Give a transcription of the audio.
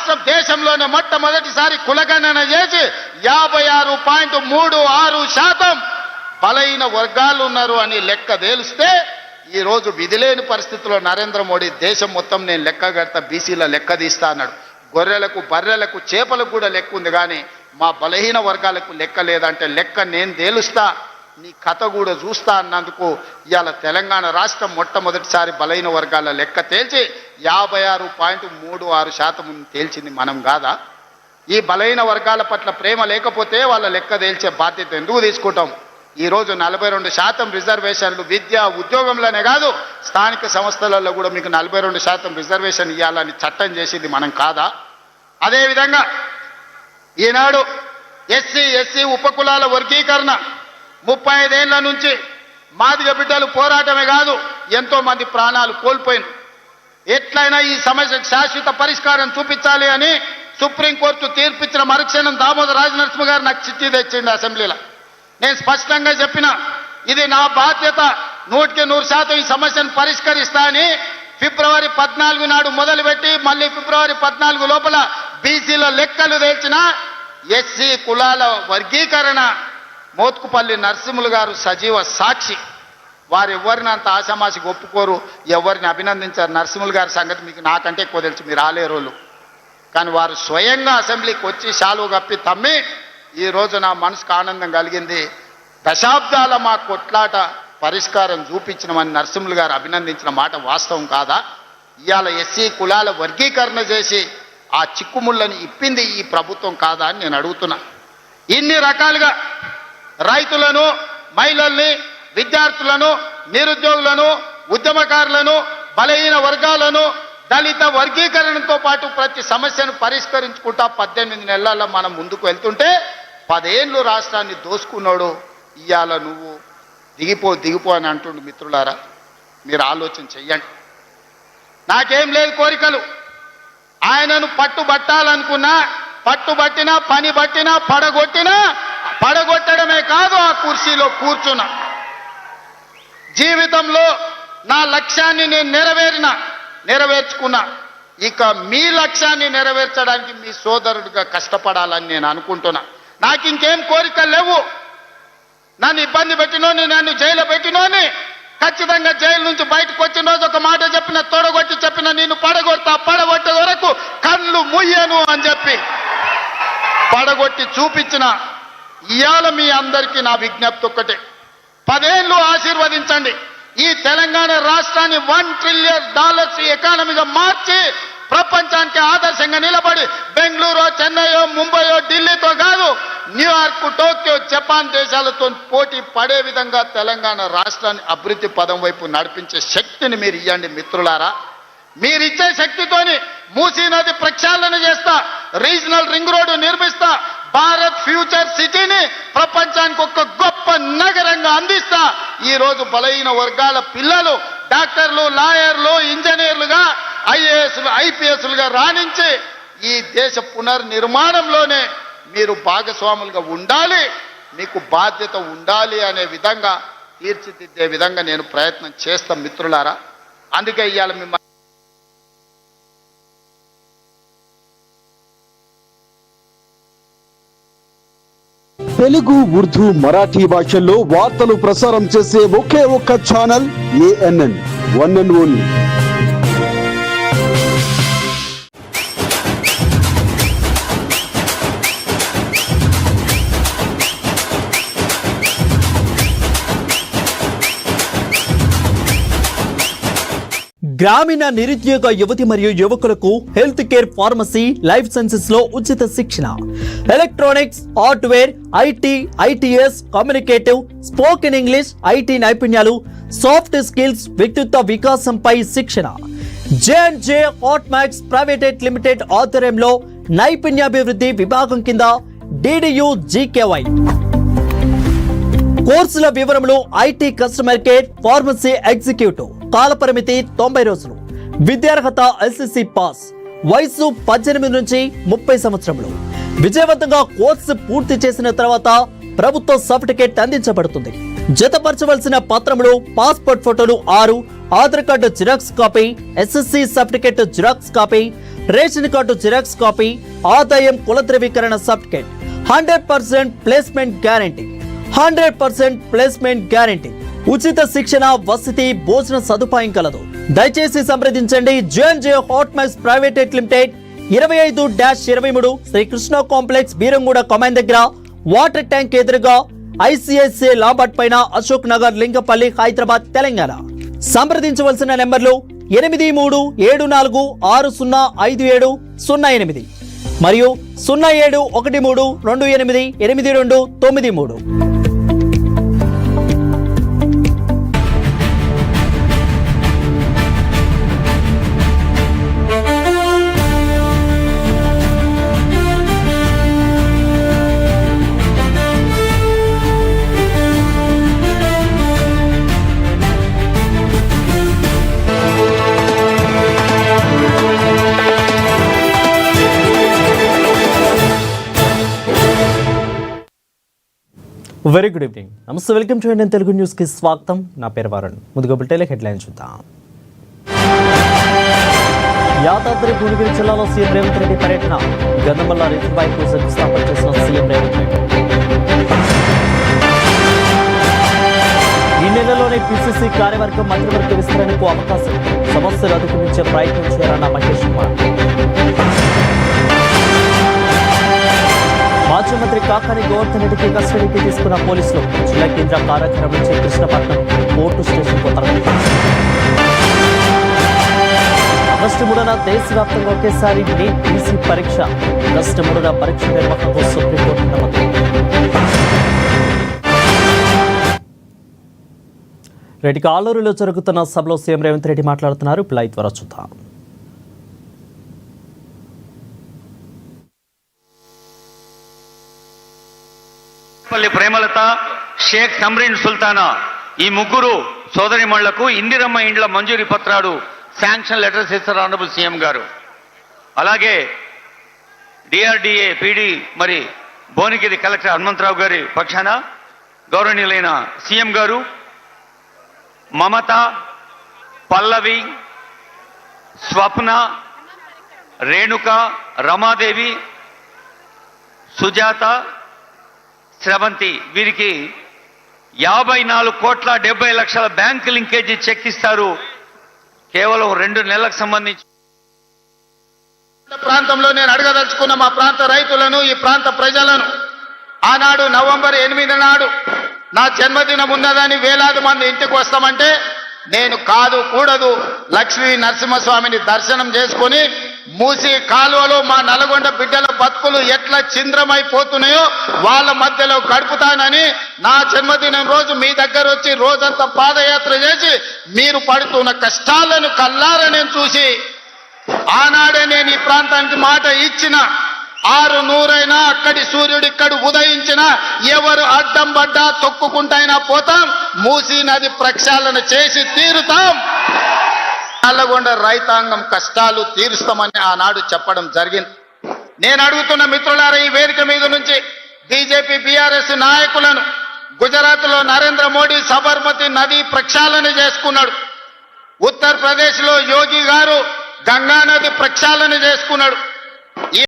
రాష్ట్రం దేశంలోనే మొట్టమొదటిసారి కులగణన చేసి 56.36% బలైన వర్గాలు ఉన్నారు అని లెక్క తేలిస్తే ఈ రోజు విధిలేని పరిస్థితుల్లో నరేంద్ర మోడీ దేశం మొత్తం నేను లెక్క కడతా, బీసీల లెక్క తీస్తా అన్నాడు. గొర్రెలకు, బర్రెలకు, చేపలకు కూడా లెక్క ఉంది, కానీ మా బలహీన వర్గాలకు లెక్క లేదంటే లెక్క నేను తేలుస్తా, నీ కథ కూడా చూస్తా అన్నందుకు ఇవాళ తెలంగాణ రాష్ట్రం మొట్టమొదటిసారి బలహీన వర్గాల లెక్క తేల్చి 56.36% తేల్చింది మనం కాదా? ఈ బలహీన వర్గాల పట్ల ప్రేమ లేకపోతే వాళ్ళ లెక్క తేల్చే బాధ్యత ఎందుకు తీసుకుంటాం? ఈరోజు 42% రిజర్వేషన్లు విద్య, ఉద్యోగంలోనే కాదు స్థానిక సంస్థలలో కూడా మీకు 42% రిజర్వేషన్ ఇవ్వాలని చట్టం చేసింది మనం కాదా? అదేవిధంగా ఈనాడు ఎస్సీ ఉపకులాల వర్గీకరణ 35 ఏళ్ల నుంచి మాదిగ బిడ్డలు పోరాటమే కాదు ఎంతో మంది ప్రాణాలు కోల్పోయిన, ఎట్లయినా ఈ సమస్యకు శాశ్వత పరిష్కారం చూపించాలి అని సుప్రీంకోర్టు తీర్పిచ్చిన మరుక్షణం దామోదర రాజనరసింహ గారు నాకు చిట్టి తెచ్చింది అసెంబ్లీలో. నేను స్పష్టంగా చెప్పిన, ఇది నా బాధ్యత, 100% ఈ సమస్యను పరిష్కరిస్తా అని ఫిబ్రవరి 14 నాడు మొదలుపెట్టి మళ్ళీ ఫిబ్రవరి 14 లోపల బీసీల లెక్కలు తేల్చిన ఎస్సీ కులాల వర్గీకరణ మోత్కుపల్లి నరసింహులు గారు సజీవ సాక్షి. వారు ఎవరిని అంత ఆశామాసికి ఒప్పుకోరు, ఎవరిని అభినందించారు. నరసింహులు గారి సంగతి మీకు నాకంటే ఎక్కువ తెలుసు, మీరు ఆలేరోళ్ళు. కానీ వారు స్వయంగా అసెంబ్లీకి వచ్చి శాలువ కప్పి తమ్మి ఈరోజు నా మనసుకు ఆనందం కలిగింది, దశాబ్దాల మా కొట్లాట పరిష్కారం చూపించినమని నరసింహులు గారు అభినందించిన మాట వాస్తవం కాదా? ఇవాళ ఎస్సీ కులాల వర్గీకరణ చేసి ఆ చిక్కుముళ్ళని ఇప్పింది ఈ ప్రభుత్వం కాదా అని నేను అడుగుతున్నా. ఇన్ని రకాలుగా రైతులను, మహిళల్ని, విద్యార్థులను, నిరుద్యోగులను, ఉద్యమకారులను, బలహీన వర్గాలను, దళిత వర్గీకరణతో పాటు ప్రతి సమస్యను పరిష్కరించుకుంటా 18 నెలల్లో మనం ముందుకు వెళ్తుంటే 10 ఏళ్ళు రాష్ట్రాన్ని దోసుకున్నాడు. ఇవాళ నువ్వు దిగిపో అని అంటుండు. మిత్రులారా, మీరు ఆలోచన చెయ్యండి. నాకేం లేదు కోరికలు, ఆయనను పట్టుబట్టాలనుకున్నా, పట్టుబట్టినా, పని బట్టినా, పడగొట్టడమే కాదు ఆ కుర్చీలో కూర్చున్నా. జీవితంలో నా లక్ష్యాన్ని నేను నెరవేర్చుకున్నా. ఇక మీ లక్ష్యాన్ని నెరవేర్చడానికి మీ సోదరుడిగా కష్టపడాలని నేను అనుకుంటున్నా. నాకు ఇంకేం కోరికలు లేవు. నన్ను ఇబ్బంది పెట్టినోని, నన్ను జైలు పెట్టినోని ఖచ్చితంగా జైలు నుంచి బయటకు వచ్చిన రోజు ఒక మాట చెప్పిన, తొడగొట్టి చెప్పిన, నిన్ను పడగొట్టే వరకు కళ్ళు ముయ్యను అని చెప్పి పడగొట్టి చూపించిన. ఇవాళ మీ అందరికీ నా విజ్ఞప్తి ఒక్కటే, 10 ఏళ్ళు ఆశీర్వదించండి. ఈ తెలంగాణ రాష్ట్రాన్ని $1 ట్రిలియన్ ఎకానమీగా మార్చి ప్రపంచానికి ఆదర్శంగా నిలబడి బెంగళూరు, చెన్నైయో, ముంబైయో, ఢిల్లీతో కాదు న్యూయార్క్, టోక్యో, జపాన్ దేశాలతో పోటీ పడే విధంగా తెలంగాణ రాష్ట్రాన్ని అభివృద్ధి పదం వైపు నడిపించే శక్తిని మీరు ఇవ్వండి మిత్రులారా. మీరిచ్చే శక్తితోని మూసీ నది ప్రక్షాళన చేస్తా, రీజనల్ రింగ్ రోడ్డు నిర్మిస్తా, భారత్ ఫ్యూచర్ సిటీని ప్రపంచానికి ఒక గొప్ప నగరంగా అందిస్తా. ఈ రోజు బలహీన వర్గాల పిల్లలు డాక్టర్లు, లాయర్లు, ఇంజనీర్లుగా, ఐఏఎస్లు, ఐపీఎస్లుగా రాణించి ఈ దేశ పునర్నిర్మాణంలోనే మీరు భాగస్వాములుగా ఉండాలి, మీకు బాధ్యత ఉండాలి అనే విధంగా తీర్చిదిద్దే విధంగా నేను ప్రయత్నం చేస్తాం మిత్రులారా. అందుకే ఇవాళ మిమ్మల్ని తెలుగు, ఉర్దూ, మరాఠీ భాషల్లో వార్తలు ప్రసారం చేసే ఒకే ఒక్క channel ANN, one and only. గ్రామీణ నిరుద్యోగ యువతి మరియు యువకులకు health care, pharmacy, life sciences లో ఉచిత శిక్షణ, electronics, hardware, IT, ITS, communicative, spoken English, IT నైపుణ్యాలు, సాఫ్ట్ స్కిల్స్, వ్యక్తిత్వ వికాసంపై శిక్షణ. J&J హాట్మాక్స్ ప్రైవేట్ లిమిటెడ్ ఆధ్వర్యంలో నైపుణ్యాభివృద్ధి విభాగం కింద DDU GKY. కోర్సుల వివరములు: IT customer care, pharmacy executive. కాలపరిమితి 90 రోజులు. విద్యార్హత SSC పాస్. వయసు 18 నుంచి 30 సంవత్సరములు. విజయవంతంగా కోర్సు పూర్తి చేసిన తర్వాత ప్రభుత్వ సర్టిఫికేట్ అందించబడుతుంది. జతపరచవలసిన పత్రములు: పాస్పోర్ట్ ఫోటోలు 6, Aadhaar card xerox copy, SSC certificate xerox copy, ration card xerox copy, ఆదాయం కుల ధృవీకరణ certificate, 100% placement guarantee, 100% placement guarantee. ఉచిత శిక్షణ, వసతి, భోజన సదుపాయం కలదు. దయచేసి సంప్రదించండి J hot mics private limited, 25-23 Srikrishna complex, Beeramguda Kaman దగ్గర, వాటర్ ట్యాంక్ ఎదురుగా, ICICI లాంబార్డ్ పైన, అశోక్ నగర్, లింగపల్లి, హైదరాబాద్, తెలంగాణ. సంప్రదించవలసిన నెంబర్లు 83-76605708 మరియు 0713288293. వెరీ గుడ్ ఈవినింగ్, నమస్తే, welcome to Indian Telugu news కి స్వాగతం. నా పేరు వరుణ్. ముందుగా బులెటిన్ల హెడ్లైన్ చూద్దాం. యాదాద్రి భువనగిరి జిల్లాలో సీఎం రేవంత్ రెడ్డి పర్యటన, గంధమల్ల రిజర్వాయర్ కు శంకుస్థాపన చేసిన సీఎం రేవంత్ రెడ్డి. ఈ నెలలోనే పిసిసి కార్యవర్గం మంత్రివర్గ విస్తరణకు అవకాశం, సమస్యలు అధిగమించే ప్రయత్నం చేయాలన్న మహేష్ కుమార్. మాజీ మంత్రి కాకాని గోవర్ధన్ రెడ్డికి కస్టడీకి తీసుకున్న పోలీసులు, జిల్లా కేంద్ర కారాగారం నుంచి కృష్ణపట్నం కోర్టు స్టేషన్కు తరలించారు. ఆగస్టు 3న దేశవ్యాప్తంగా ఒకేసారి నీట్ పీసీ పరీక్ష, ఆగస్టు 3న పరీక్ష నిర్వహణకు సుప్రీంకోర్టు అనుమతి. రెడ్డికి ఆలూరులో జరుగుతున్న సభలో సీఎం రేవంత్ రెడ్డి మాట్లాడుతున్నారు. లైవ్ ద్వారా చూద్దాం. ప్రేమలత, షేక్ సమ్రీన్ సుల్తానా ఈ ముగ్గురు సోదరిమణులకు ఇందిరమ్మ ఇండ్ల మంజూరీ పత్రాలు, శాంక్షన్ లెటర్స్ ఇస్తారు ఆనరబుల్ సీఎం గారు. అలాగే డిఆర్డిఏ పీడీ మరి భువనగిరి కలెక్టర్ హనుమంతరావు గారి పక్షాన గౌరవనీయులైన సీఎం గారు మమత, పల్లవి, స్వప్న, రేణుక, రమాదేవి, సుజాత, స్రవంతి వీరికి 54,70,00,000 బ్యాంక్ లింకేజీ చెక్ ఇస్తారు. కేవలం 2 నెలలకు సంబంధించి ప్రాంతంలో నేను అడగదలుచుకున్న మా ప్రాంత రైతులను, ఈ ప్రాంత ప్రజలను, ఆనాడు నవంబర్ 8 నాడు నా జన్మదినం ఉన్నదని వేలాది మంది ఇంటికి వస్తామంటే నేను కాదు కూడదు లక్ష్మీ నరసింహస్వామిని దర్శనం చేసుకుని మూసి కాలువలో మా నల్గొండ బిడ్డల బతుకులు ఎట్లా చింద్రమైపోతున్నాయో వాళ్ళ మధ్యలో గడుపుతానని నా జన్మదినం రోజు మీ దగ్గర వచ్చి రోజంతా పాదయాత్ర చేసి మీరు పడుతున్న కష్టాలను కల్లారా నేను చూసి ఆనాడే నేను ఈ ప్రాంతానికి మాట ఇచ్చిన 600 అక్కడి సూర్యుడు ఇక్కడ ఉదయించిన ఎవరు అడ్డం పడ్డా తొక్కుకుంటైనా పోతాం, మూసీ నది ప్రక్షాళన చేసి తీరుతాం, నల్లగొండ రైతాంగం కష్టాలు తీరుస్తామని ఆనాడు చెప్పడం జరిగింది. నేను అడుగుతున్న మిత్రులారా, ఈ వేదిక మీద నుంచి బీజేపీ బీఆర్ఎస్ నాయకులను, గుజరాత్లో నరేంద్ర మోడీ సబర్మతి నది ప్రక్షాళన చేసుకున్నాడు, ఉత్తరప్రదేశ్లో యోగి గారు గంగా నది ప్రక్షాళన చేసుకున్నాడు.